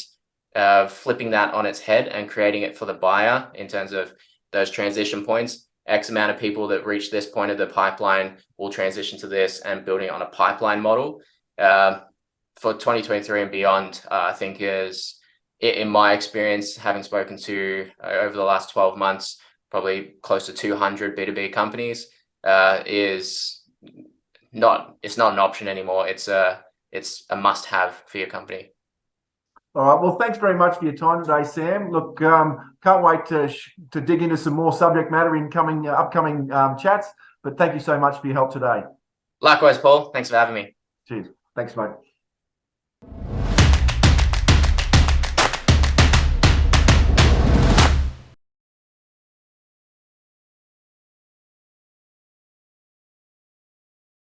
Speaker 2: flipping that on its head and creating it for the buyer in terms of those transition points. X amount of people that reach this point of the pipeline will transition to this, and building it on a pipeline model for 2023 and beyond. I think is, in my experience, having spoken to over the last 12 months, probably close to 200 B2B companies, it's not an option anymore. It's a must-have for your company.
Speaker 1: All right. Well, thanks very much for your time today, Sam. Look, can't wait to dig into some more subject matter in upcoming chats. But thank you so much for your help today.
Speaker 2: Likewise, Paul. Thanks for having me.
Speaker 1: Cheers. Thanks, mate.